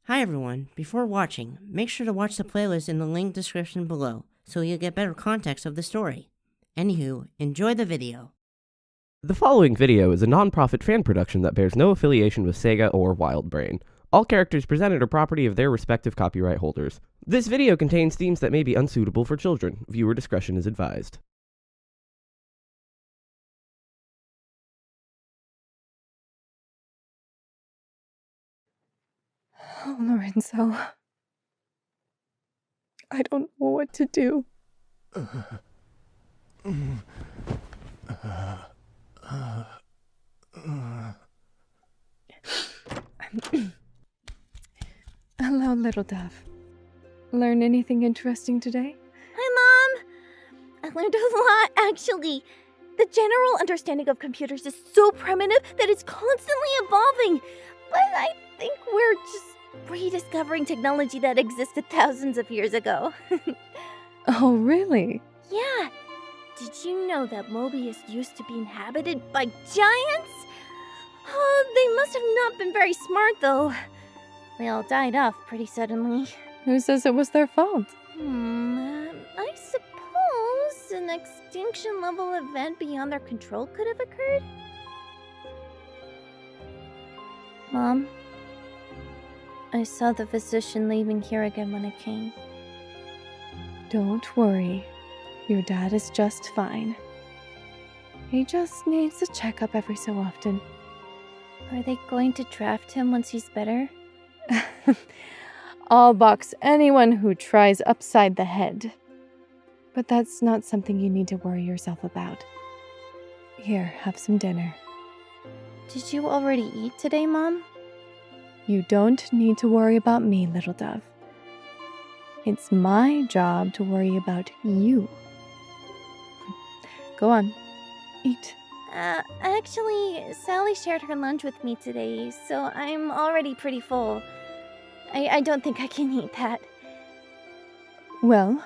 Hi everyone, before watching, make sure to watch the playlist in the link description below so you'll get better context of the story. Anywho, enjoy the video. The following video is a non-profit fan production that bears no affiliation with Sega or WildBrain. All characters presented are property of their respective copyright holders. This video contains themes that may be unsuitable for children. Viewer discretion is advised. Oh, Lorenzo. I don't know what to do. Hello, little dove. Learn anything interesting today? Hi, Mom! I learned a lot, actually. The general understanding of computers is so primitive that it's constantly evolving. But I think we're just rediscovering technology that existed thousands of years ago. Oh, really? Yeah. Did you know that Mobius used to be inhabited by giants? Oh, they must have not been very smart, though. They all died off pretty suddenly. Who says it was their fault? I suppose an extinction-level event beyond their control could have occurred? Mom, I saw the physician leaving here again when I came. Don't worry. Your dad is just fine. He just needs a checkup every so often. Are they going to draft him once he's better? I'll box anyone who tries upside the head. But that's not something you need to worry yourself about. Here, have some dinner. Did you already eat today, Mom? You don't need to worry about me, little dove. It's my job to worry about you. Go on, eat. Actually, Sally shared her lunch with me today, so I'm already pretty full. I don't think I can eat that. Well,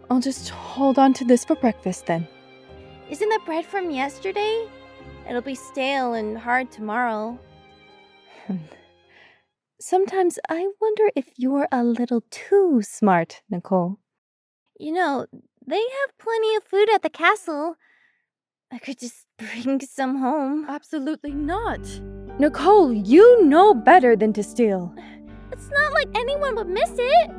I'll just hold on to this for breakfast then. Isn't that bread from yesterday? It'll be stale and hard tomorrow. Sometimes I wonder if you're a little too smart, Nicole. You know, they have plenty of food at the castle. I could just bring some home. Absolutely not. Nicole, you know better than to steal. It's not like anyone would miss it.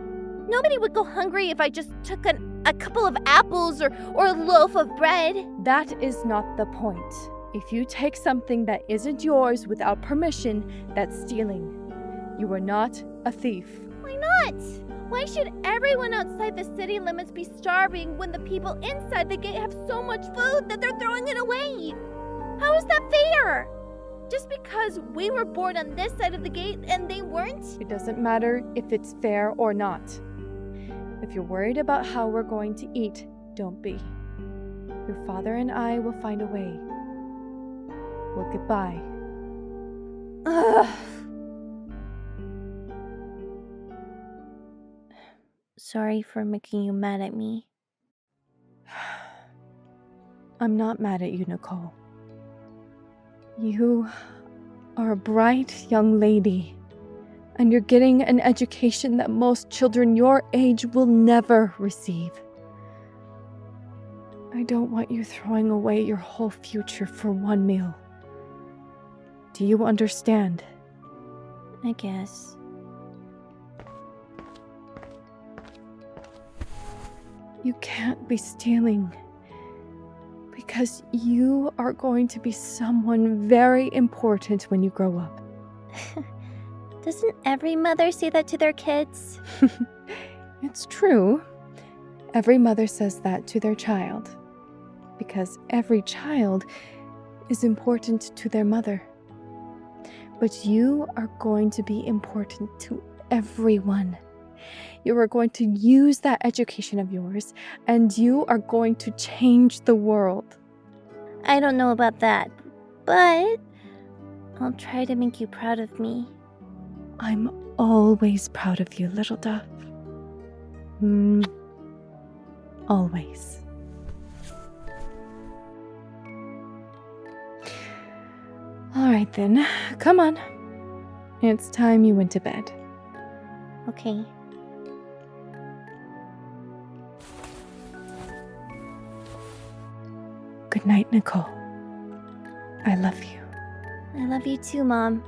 Nobody would go hungry if I just took a couple of apples or a loaf of bread. That is not the point. If you take something that isn't yours without permission, that's stealing. You are not a thief. Why not? Why should everyone outside the city limits be starving when the people inside the gate have so much food that they're throwing it away? How is that fair? Just because we were born on this side of the gate and they weren't? It doesn't matter if it's fair or not. If you're worried about how we're going to eat, don't be. Your father and I will find a way. We'll get by. Ugh. Sorry for making you mad at me. I'm not mad at you, Nicole. You are a bright young lady, and you're getting an education that most children your age will never receive. I don't want you throwing away your whole future for one meal. Do you understand? I guess. You can't be stealing, because you are going to be someone very important when you grow up. Doesn't every mother say that to their kids? It's true. Every mother says that to their child, because every child is important to their mother. But you are going to be important to everyone. You are going to use that education of yours, and you are going to change the world. I don't know about that, but I'll try to make you proud of me. I'm always proud of you, little dove. Always. All right then, come on. It's time you went to bed. Okay. Good night, Nicole. I love you. I love you too, Mom.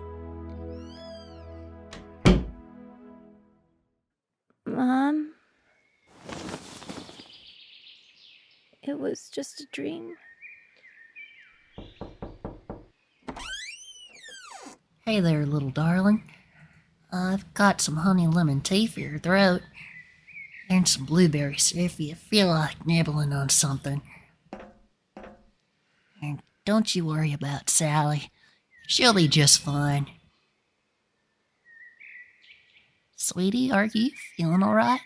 Mom? It was just a dream. Hey there, little darling. I've got some honey lemon tea for your throat. And some blueberries if you feel like nibbling on something. And don't you worry about Sally. She'll be just fine. Sweetie, are you feeling alright?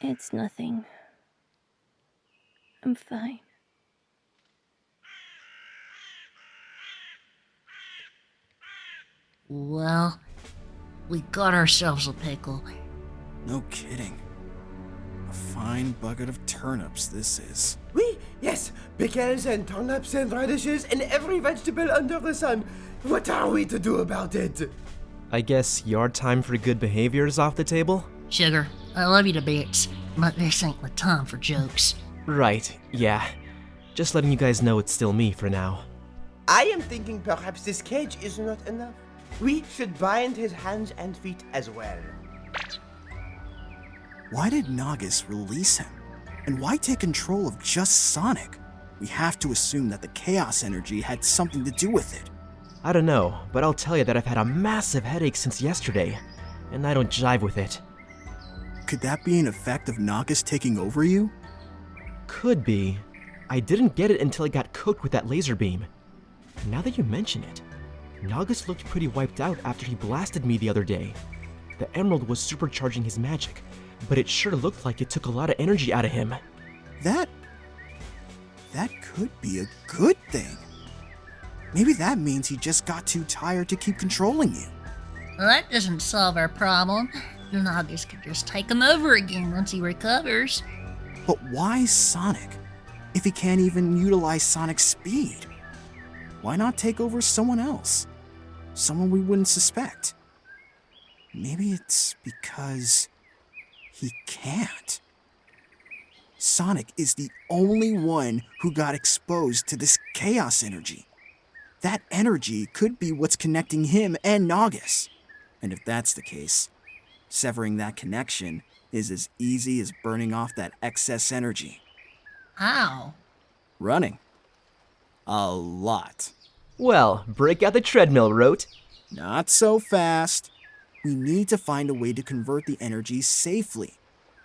It's nothing. I'm fine. Well, we got ourselves a pickle. No kidding. A fine bucket of turnips this is. Oui, yes, pickles and turnips and radishes and every vegetable under the sun. What are we to do about it? I guess your time for good behavior is off the table? Sugar, I love you to bits, but this ain't the time for jokes. Right, yeah. Just letting you guys know it's still me for now. I am thinking perhaps this cage is not enough. We should bind his hands and feet as well. Why did Nagus release him? And why take control of just Sonic? We have to assume that the chaos energy had something to do with it. I don't know, but I'll tell you that I've had a massive headache since yesterday, and I don't jive with it. Could that be an effect of Nagus taking over you? Could be. I didn't get it until I got cooked with that laser beam. Now that you mention it, Nagus looked pretty wiped out after he blasted me the other day. The emerald was supercharging his magic, but it sure looked like it took a lot of energy out of him. That could be a good thing. Maybe that means he just got too tired to keep controlling you. Well, that doesn't solve our problem. Nagus could just take him over again once he recovers. But why Sonic? If he can't even utilize Sonic's speed? Why not take over someone else? Someone we wouldn't suspect? Maybe it's because he can't. Sonic is the only one who got exposed to this chaos energy. That energy could be what's connecting him and Nagus. And if that's the case, severing that connection is as easy as burning off that excess energy. How? Running. A lot. Well, break out the treadmill, Rote. Not so fast. We need to find a way to convert the energy safely.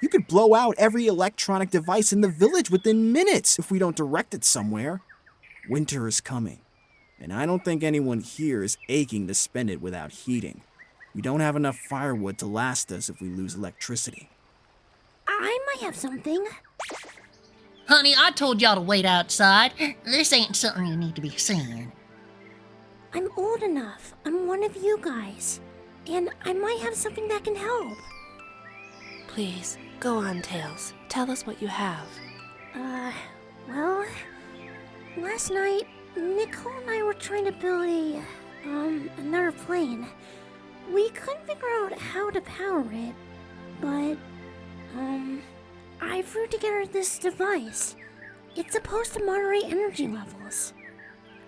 You could blow out every electronic device in the village within minutes if we don't direct it somewhere. Winter is coming, and I don't think anyone here is aching to spend it without heating. We don't have enough firewood to last us if we lose electricity. I might have something. Honey, I told y'all to wait outside. This ain't something you need to be seeing. I'm old enough. I'm one of you guys. And I might have something that can help. Please, go on, Tails. Tell us what you have. Well, last night, Nicole and I were trying to build another plane. We couldn't figure out how to power it, but, I threw together this device. It's supposed to moderate energy levels.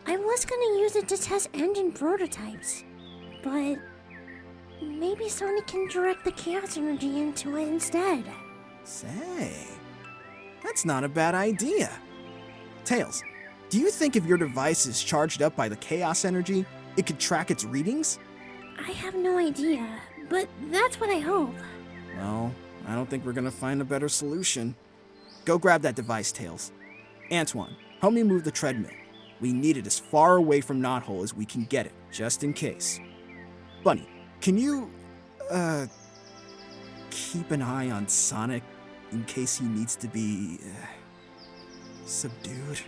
I was gonna use it to test engine prototypes, but maybe Sonic can direct the chaos energy into it instead. Say, that's not a bad idea. Tails, do you think if your device is charged up by the chaos energy, it could track its readings? I have no idea, but that's what I hope. Well, I don't think we're gonna find a better solution. Go grab that device, Tails. Antoine, help me move the treadmill. We need it as far away from Knothole as we can get it, just in case. Bunnie, can you, keep an eye on Sonic in case he needs to be, subdued?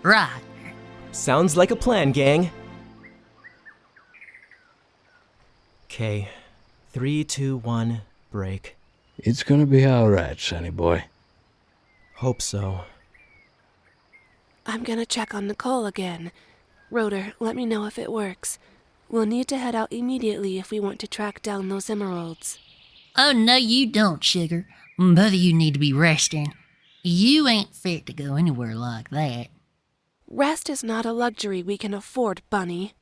Right. Sounds like a plan, gang. Okay. 3, 2, 1, break. It's gonna be alright, sonny boy. Hope so. I'm gonna check on Nicole again. Rotor, let me know if it works. We'll need to head out immediately if we want to track down those emeralds. Oh, no, you don't, sugar. Both of you need to be resting. You ain't fit to go anywhere like that. Rest is not a luxury we can afford, Bunnie.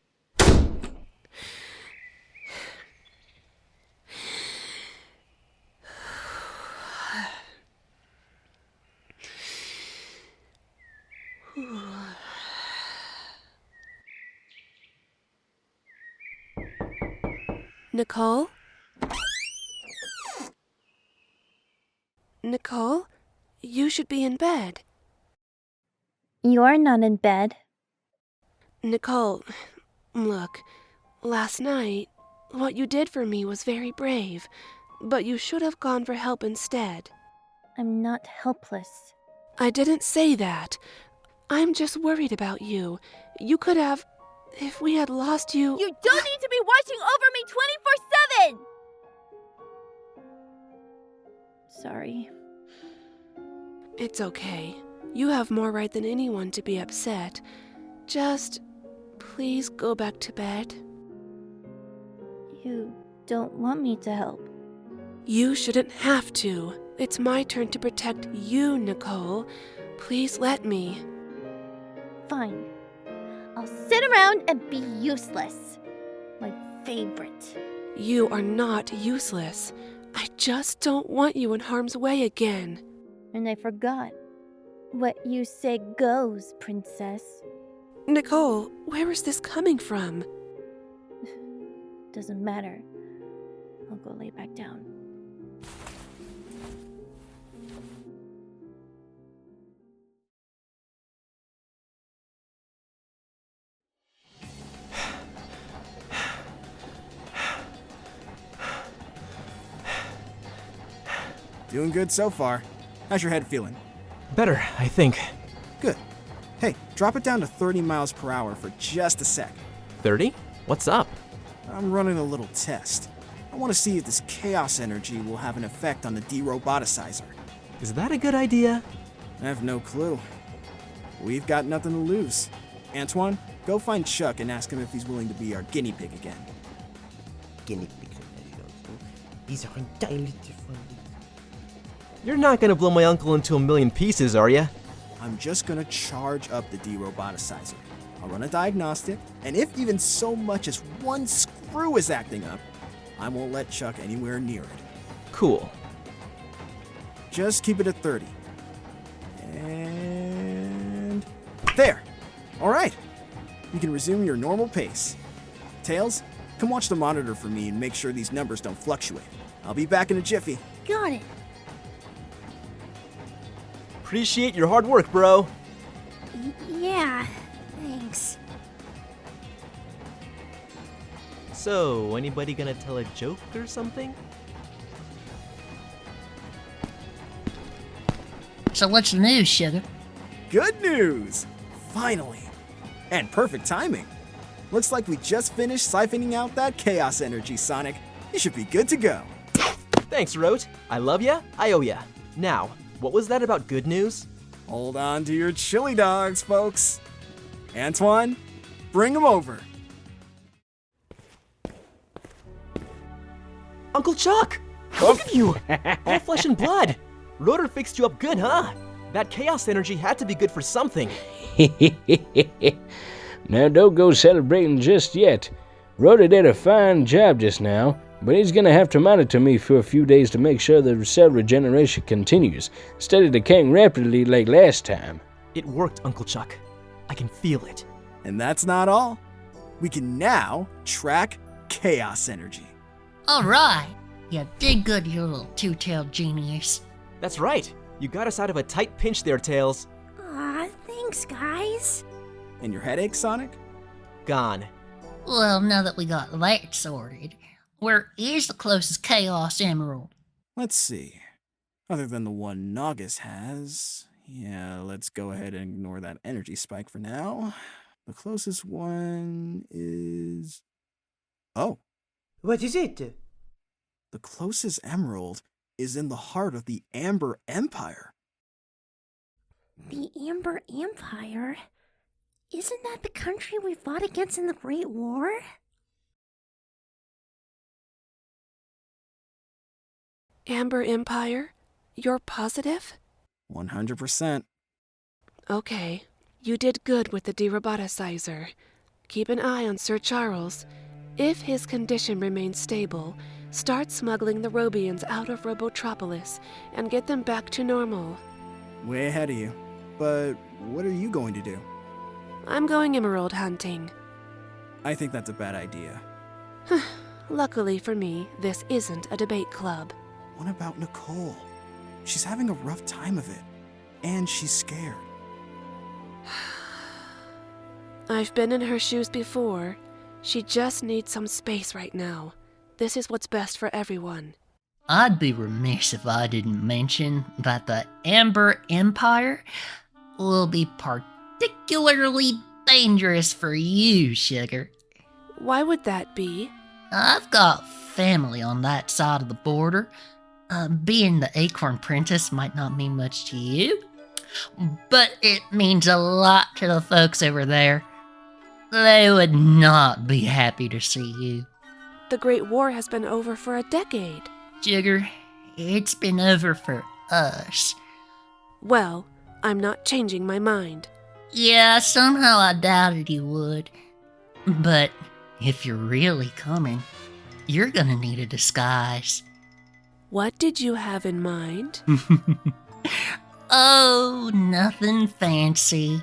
Nicole? Nicole? You should be in bed. You're not in bed. Nicole, look, last night, what you did for me was very brave, but you should have gone for help instead. I'm not helpless. I didn't say that. I'm just worried about you. You could have... If we had lost you... You don't need to be watching over me 24/7! Sorry. It's okay. You have more right than anyone to be upset. Just... please go back to bed. You don't want me to help. You shouldn't have to. It's my turn to protect you, Nicole. Please let me. Fine. I'll sit around and be useless. My favorite. You are not useless. I just don't want you in harm's way again. And I forgot. What you say goes, princess. Nicole, where is this coming from? Doesn't matter. I'll go lay back down. Doing good so far. How's your head feeling? Better, I think. Good. Hey, drop it down to 30 miles per hour for just a sec. 30? What's up? I'm running a little test. I want to see if this chaos energy will have an effect on the de-roboticizer. Is that a good idea? I have no clue. We've got nothing to lose. Antoine, go find Chuck and ask him if he's willing to be our guinea pig again. Guinea pigs. These are entirely different. You're not gonna blow my uncle into a million pieces, are ya? I'm just gonna charge up the de-roboticizer. I'll run a diagnostic, and if even so much as one screw is acting up, I won't let Chuck anywhere near it. Cool. Just keep it at 30. And... there! Alright, you can resume your normal pace. Tails, come watch the monitor for me and make sure these numbers don't fluctuate. I'll be back in a jiffy. Got it. Appreciate your hard work, bro. Yeah, thanks. So, anybody gonna tell a joke or something? So what's the news, sugar? Good news! Finally! And perfect timing. Looks like we just finished siphoning out that chaos energy, Sonic. You should be good to go. Thanks, Rot. I love ya, I owe ya. Now, what was that about good news? Hold on to your chili dogs, folks. Antoine, bring them over. Uncle Chuck! Look at you! All flesh and blood! Rotor fixed you up good, huh? That chaos energy had to be good for something. Now don't go celebrating just yet. Rotor did a fine job just now, but he's gonna have to monitor me for a few days to make sure the cell regeneration continues, instead of decaying rapidly like last time. It worked, Uncle Chuck. I can feel it. And that's not all. We can now track chaos energy. All right. You did good, you little two-tailed genius. That's right. You got us out of a tight pinch there, Tails. Aw, thanks, guys. And your headache, Sonic? Gone. Well, now that we got that sorted, where is the closest Chaos Emerald? Let's see. Other than the one Naugus has... yeah, let's go ahead and ignore that energy spike for now. The closest one is... oh. What is it? The closest emerald is in the heart of the Amber Empire. The Amber Empire? Isn't that the country we fought against in the Great War? Amber Empire? You're positive? 100%. Okay. You did good with the deroboticizer. Keep an eye on Sir Charles. If his condition remains stable, start smuggling the Robians out of Robotropolis and get them back to normal. Way ahead of you. But what are you going to do? I'm going emerald hunting. I think that's a bad idea. Luckily for me, this isn't a debate club. What about Nicole? She's having a rough time of it. And she's scared. I've been in her shoes before. She just needs some space right now. This is what's best for everyone. I'd be remiss if I didn't mention that the Amber Empire will be particularly dangerous for you, Sugar. Why would that be? I've got family on that side of the border. Being the Acorn princess might not mean much to you, but it means a lot to the folks over there. They would not be happy to see you. The Great War has been over for a decade. Sugar, it's been over for us. Well, I'm not changing my mind. Yeah, somehow I doubted you would. But if you're really coming, you're gonna need a disguise. What did you have in mind? Oh, nothing fancy.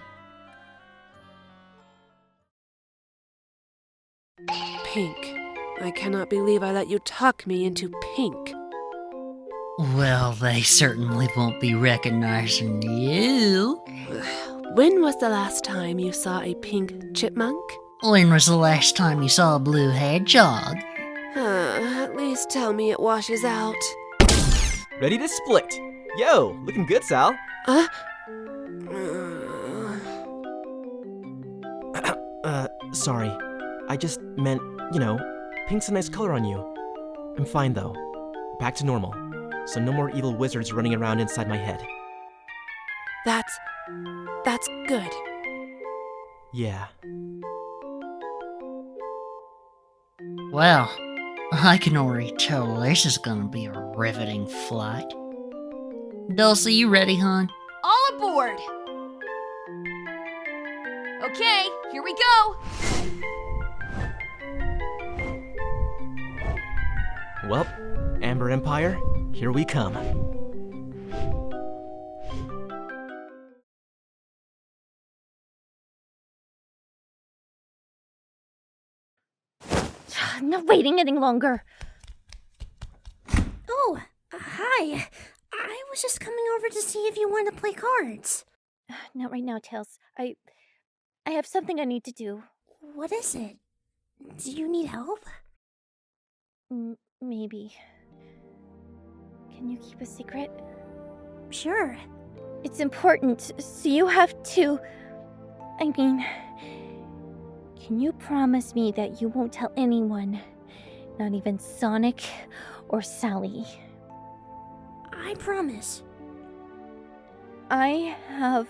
Pink. I cannot believe I let you talk me into pink. Well, they certainly won't be recognizing you. When was the last time you saw a pink chipmunk? When was the last time you saw a blue hedgehog? At least tell me it washes out. Ready to split. Yo, looking good, Sal. Sorry. I just meant, pink's a nice color on you. I'm fine, though. Back to normal. So no more evil wizards running around inside my head. That's good. Yeah. Well, I can already tell this is gonna be a riveting flight. Dulcy, you ready, hon? All aboard! Okay, here we go! Well, Amber Empire, here we come. I'm not waiting any longer. Oh, hi. I was just coming over to see if you want to play cards. Not right now, Tails. I have something I need to do. What is it? Do you need help? Maybe. Can you keep a secret? Sure. It's important, so you have to... Can you promise me that you won't tell anyone? Not even Sonic or Sally. I promise. I have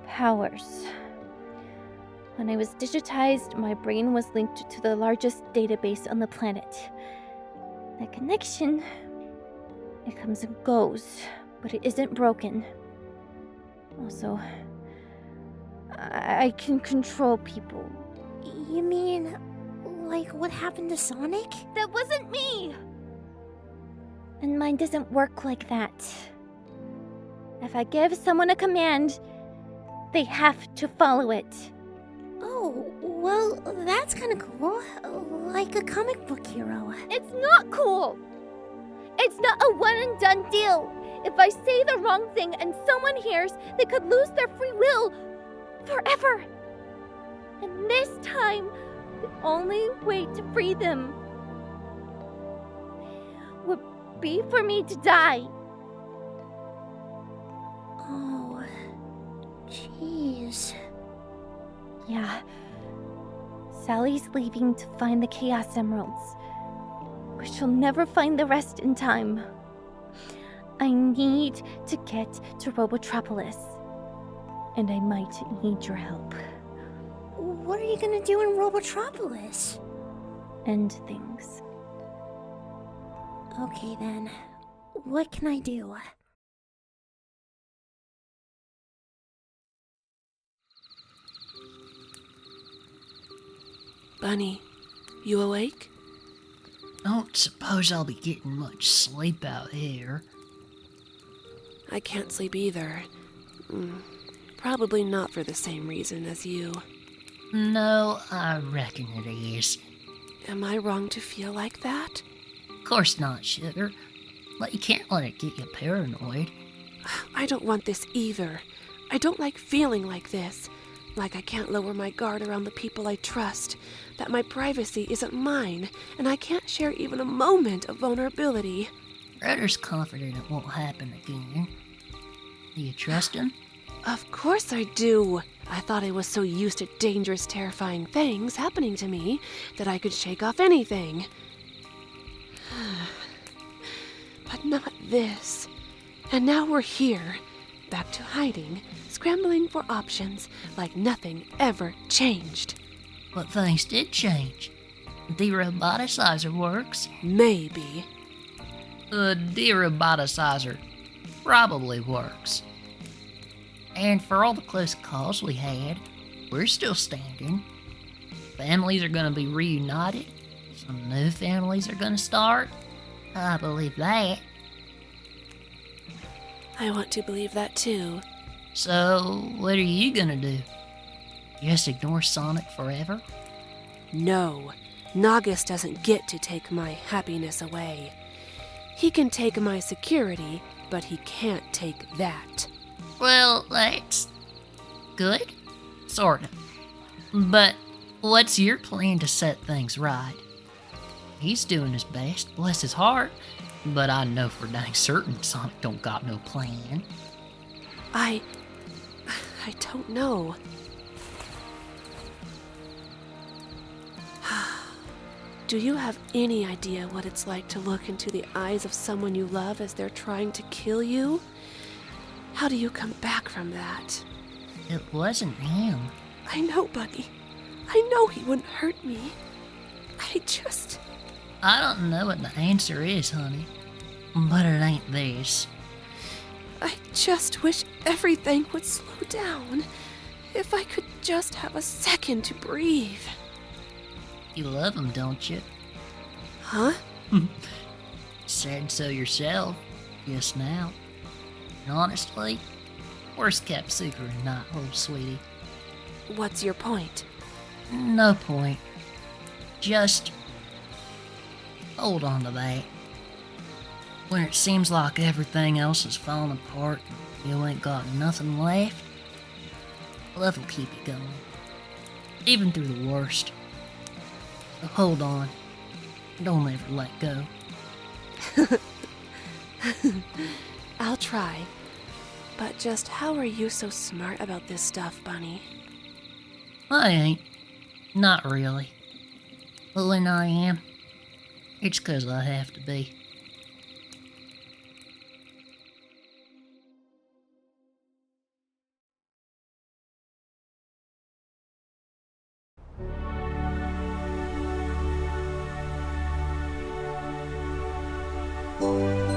powers. When I was digitized, my brain was linked to the largest database on the planet. That connection, it comes and goes, but it isn't broken. Also, I can control people. You mean, like what happened to Sonic? That wasn't me! And mine doesn't work like that. If I give someone a command, they have to follow it. Oh, well, that's kind of cool. Like a comic book hero. It's not cool! It's not a one-and-done deal. If I say the wrong thing and someone hears, they could lose their free will forever. And this time, the only way to free them would be for me to die. Oh, jeez. Yeah. Sally's leaving to find the Chaos Emeralds, but she'll never find the rest in time. I need to get to Robotropolis, and I might need your help. What are you gonna do in Robotropolis? End things. Okay then. What can I do? Bunnie, you awake? Don't suppose I'll be getting much sleep out here. I can't sleep either. Probably not for the same reason as you. No, I reckon it is. Am I wrong to feel like that? Of course not, sugar. But you can't let it get you paranoid. I don't want this either. I don't like feeling like this. Like I can't lower my guard around the people I trust. That my privacy isn't mine, and I can't share even a moment of vulnerability. Rotor's confident it won't happen again. Do you trust him? Of course I do. I thought I was so used to dangerous, terrifying things happening to me that I could shake off anything. But not this. And now we're here, back to hiding, scrambling for options like nothing ever changed. But things did change. The roboticizer works. Maybe. The deroboticizer probably works. And for all the close calls we had, we're still standing. Families are gonna be reunited. Some new families are gonna start. I believe that. I want to believe that too. So, what are you gonna do? Just ignore Sonic forever? No, Nagus doesn't get to take my happiness away. He can take my security, but he can't take that. Well, that's good. Sorta. But what's your plan to set things right? He's doing his best, bless his heart, but I know for dang certain Sonic don't got no plan. I don't know. Do you have any idea what it's like to look into the eyes of someone you love as they're trying to kill you? How do you come back from that? It wasn't him. I know, Bunnie. I know he wouldn't hurt me. I don't know what the answer is, honey. But it ain't this. I just wish everything would slow down. If I could just have a second to breathe. You love him, don't you? Huh? Said so yourself, just now. And honestly, worst kept secret in Nighthole, sweetie. What's your point? No point. Just hold on to that. When it seems like everything else is falling apart and you ain't got nothing left, love will keep you going. Even through the worst. So hold on. Don't ever let go. I'll try. But just how are you so smart about this stuff, Bunnie? I ain't. Not really. But when I am, it's 'cause I have to be. Thank you.